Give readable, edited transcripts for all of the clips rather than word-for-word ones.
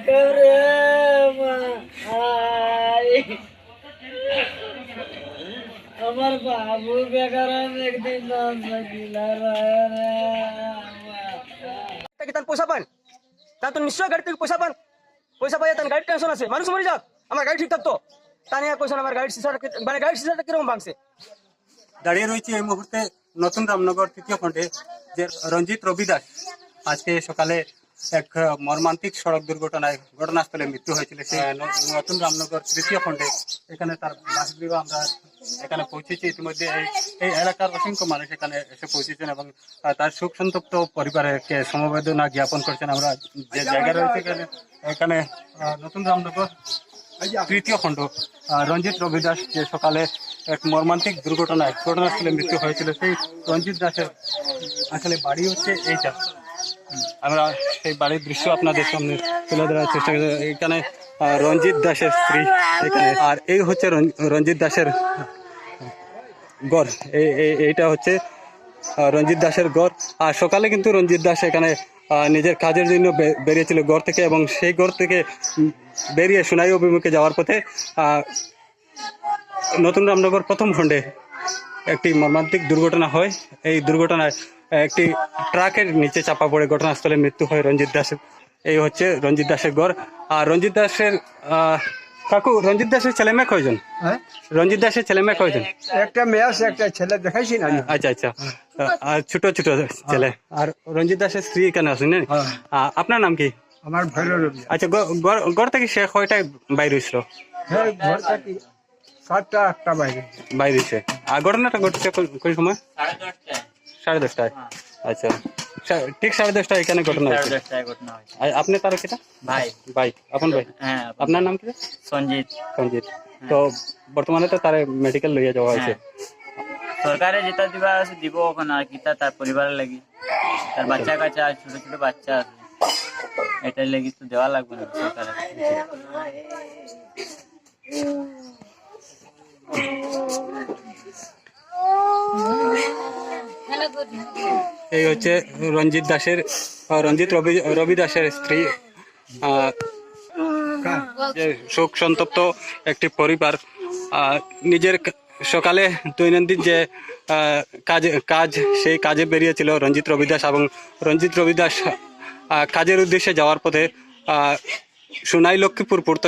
করে মা আই আমার বাবু বেকার একদিন না থাকিলা রে তার পয়সা পান তা তো নিশ্চয় গাড়ি থেকে পয়সা পান পয়সা পাইয়া তার গাড়ির টেনশন আছে মানুষ মরে যাক আমার গাড়ি ঠিক থাকতো তা নিয়ে কোয়েশন আমার গাড়ির সিসার মানে গাড়ির সিসারটা কিরকম ভাঙছে। দাঁড়িয়ে রয়েছে এই মুহূর্তে নতুন রামনগর তৃতীয় খণ্ডে যে রঞ্জিত রবি দাস আজকে সকালে এক মর্মান্তিক সড়ক দুর্ঘটনায় ঘটনাস্থলে মৃত্যু হয়েছিল সেই নতুন রামনগর তৃতীয় খণ্ডে এখানে তার বাসগৃহ আমরা এখানে পৌঁছেছি ইতিমধ্যে এই এলাকার অসংখ্য মানুষ এখানে এসে পৌঁছেছেন এবং তার শোক সন্তপ্ত পরিবারকে সমবেদনা জ্ঞাপন করছেন। আমরা যে জায়গায় রয়েছে এখানে নতুন রামনগর তৃতীয় খণ্ড রঞ্জিত রবি দাস যে সকালে এক মর্মান্তিক দুর্ঘটনায় ঘটনাস্থলে মৃত্যু হয়েছিল সেই রঞ্জিত দাসের আসলে বাড়ি হচ্ছে এইটা। আমরা সেই বাড়ির দৃশ্য আপনাদের সামনে তুলে ধরার চেষ্টা করি। এখানে রঞ্জিত দাসের স্ত্রী এখানে, আর এই হচ্ছে রঞ্জিত দাসের গড়। এইটা হচ্ছে রঞ্জিত দাসের গড়। আর সকালে কিন্তু রঞ্জিত দাস এখানে নিজের কাজের জন্য বেরিয়েছিল গড় থেকে এবং সেই গড় থেকে বেরিয়ে সোনাই অভিমুখে যাওয়ার পথে নতুন রামনগর প্রথম খণ্ডে একটি মর্মান্তিক দুর্ঘটনা হয়। এই দুর্ঘটনায় একটি ট্রাকের নিচে চাপা পড়ে ঘটনাস্থলে মৃত্যু হয় রঞ্জিত দাসের। এই হচ্ছে রঞ্জিত দাসের গড়। আর রঞ্জিত দাসের কাকু, রঞ্জিত দাসের ছেলে মেয়ে কয়জন? রঞ্জিত দাসের ছেলে মেয়ে কয়জন? একটা মেয়ে আছে, একটা ছেলে দেখাইছি না। আচ্ছা আচ্ছা, আর ছোট ছোট ছেলে। আর রঞ্জিত দাসের স্ত্রী কেন আছেন না? আপনার নাম কি? আমার ভৈরব। আচ্ছা, ঘর থেকে সে কয়টায় বাইরে হয়েছিল? হ্যাঁ, ঘর থেকে 7টা 8টা বাইরে হয়েছে। আর ঘটনাটা ঘটেছে কোন সময়? 10:30টায়। আচ্ছা, ঠিক 10:30টায় এখানে ঘটনা হয়েছে। আপনি তার কেটা ভাই আপন ভাই? হ্যাঁ। আপনার নাম কি? সঞ্জিত। সঞ্জিত। তো বর্তমানে তো তার মেডিকেল লইয়া যাওয়া হয়েছে। সরকারে যেটা দিবা আছে দিব ওখানে, আর কি তার পরিবারের লাগি, তার বাচ্চা কাচ্চা ছোট ছোট বাচ্চা আছে, এটার লাগি তো দেওয়া লাগবে না সরকারের। এই হচ্ছে রঞ্জিত রবি দাসের স্ত্রী। যে শোক সন্তপ্ত একটি পরিবার। নিজের সকালে দৈনন্দিন যে কাজ সেই কাজে বেরিয়েছিল রঞ্জিত রবি দাস, এবং রঞ্জিত রবি দাস কাজের উদ্দেশ্যে যাওয়ার পথে সোনাই লক্ষ্মীপুর পূর্ত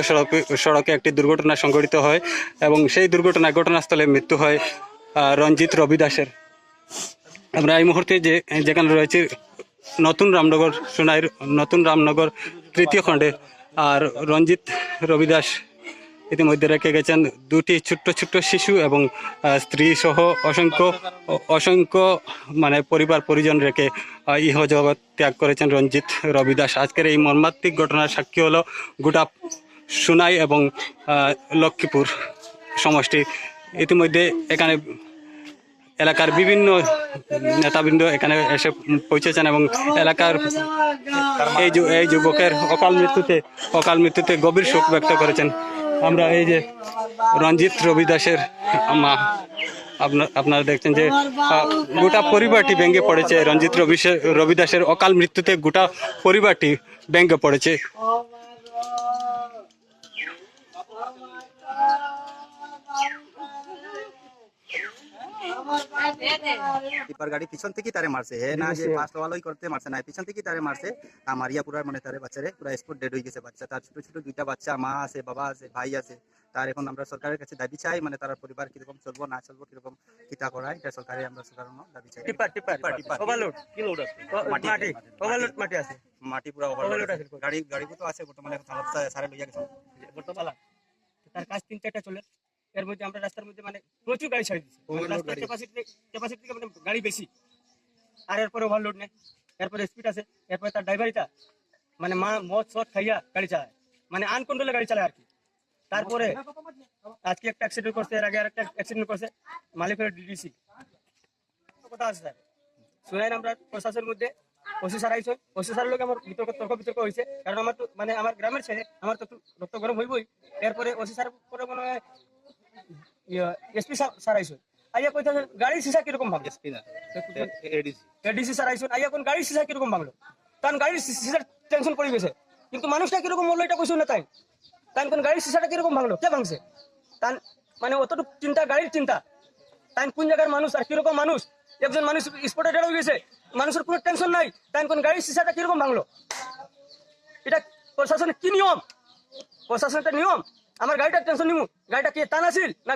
সড়কে একটি দুর্ঘটনা সংঘটিত হয় এবং সেই দুর্ঘটনায় ঘটনাস্থলে মৃত্যু হয় রঞ্জিত রবি দাসের। আমরা এই মুহূর্তে যেখানে রয়েছি নতুন রামনগর, সোনাইর নতুন রামনগর তৃতীয় খণ্ডে। আর রঞ্জিত রবি দাস ইতিমধ্যে রেখে গেছেন দুটি ছোট্ট ছোট্ট শিশু এবং স্ত্রী সহ অসংখ্য মানে পরিবার পরিজন রেখে ইহজগৎ ত্যাগ করেছেন রঞ্জিত রবি দাস। আজকের এই মর্মান্তিক ঘটনার সাক্ষী হলো গোটা সোনাই এবং লক্ষ্মীপুর সমষ্টি। ইতিমধ্যে এখানে এলাকার বিভিন্ন নেতাবৃন্দ এখানে এসে পৌঁছেছেন এবং এলাকার এই যুবকের অকাল মৃত্যুতে গভীর শোক ব্যক্ত করেছেন। আমরা এই যে রঞ্জিত রবি দাসের মা, আপনারা দেখছেন যে গোটা পরিবারটি ভেঙে পড়েছে। রঞ্জিত রবি দাসের অকাল মৃত্যুতে গোটা পরিবারটি ভেঙে পড়েছে। টিপার গাড়ি পিছন থেকে তারে মারছে, হে না যে ফার্স্ট ওয়ালই করতে মারছে না, পিছন থেকে তারে মারছে। মারিয়া পুরা মানে তারে বাচ্চারে পুরা স্পট ডেড হয়ে গেছে। বাচ্চা তার ছোট ছোট 2টা বাচ্চা, মা আছে, বাবা আছে, ভাই আছে। তার এখন আমরা সরকারের কাছে দাবি চাই, মানে তার পরিবার কিরকম চলবো না চলবো, কিরকম কিতা করায়, এটা সরকারে আমরা সরকারের দাবি চাই। ওভারলোড কি লোড আছে? মাটি ওভারলোড মাটি আছে, মাটি পুরা ওভারলোড আছে। গাড়ি তো আছে বর্তমানে, সারে লইয়া গেছে বর্তমানে। তার কাজ 3-4টা চলে, এর মধ্যে আমরা রাস্তার মধ্যে মানে প্রচুর গাড়ি ছাড়ি দিচ্ছি। রাস্তার ক্যাপাসিটি থেকে মানে গাড়ি বেশি, আর এরপরে ওভারলোড নেই, এরপরে স্পিড আছে, এরপরে তার ড্রাইভারিটা মানে মদ সদ খাইয়া গাড়ি চালায়, মানে আনকন্ট্রোলে গাড়ি চালায় আর কি। তারপরে আজকে একটা অ্যাক্সিডেন্ট করছে, এর আগে আরেকটা অ্যাক্সিডেন্ট করছে মালিকের ডিডিসি। কথা আছে স্যার, শুনাই আমরা প্রশাসনের মধ্যে ওসি স্যার আইসন, ওসি স্যারের লোক আমার তর্ক বিতর্ক হয়েছে, কারণ আমার তো মানে আমার গ্রামের ছেলে, আমার তো রক্ত গরম হইবই। এরপরে ওসি স্যার পরে মনে হয় এসপি স্যার আইসন, আইয়া কইতে গাড়ির সিসা কিরকম ভাঙলো। এডিসি স্যার আইসন, আইয়া কোন গাড়ির সিসা কিরকম ভাঙলো, কারণ গাড়ির সিসার টেনশন পড়ে গেছে। কিন্তু মানুষটা কিরকম মরলো এটা কইছো না তাই তাই কোন গাড়ির সিসাটা কিরকম ভাঙলো, কে ভাঙছে? তাই মানে অতটুকু চিন্তা, গাড়ির চিন্তা, তাই কোন জায়গার মানুষ আর কিরকম মানুষ, একজন মানুষ স্পটে ডেড হয়ে গেছে, মানুষের কোনো টেনশন নাই, তাই কোন গাড়ির সিসাটা কিরকম ভাঙলো? এটা প্রশাসনের কি নিয়ম? প্রশাসনের নিয়ম? আমার গাড়িটার টেনশন নিমু, গাড়িটা কি টান আছিল না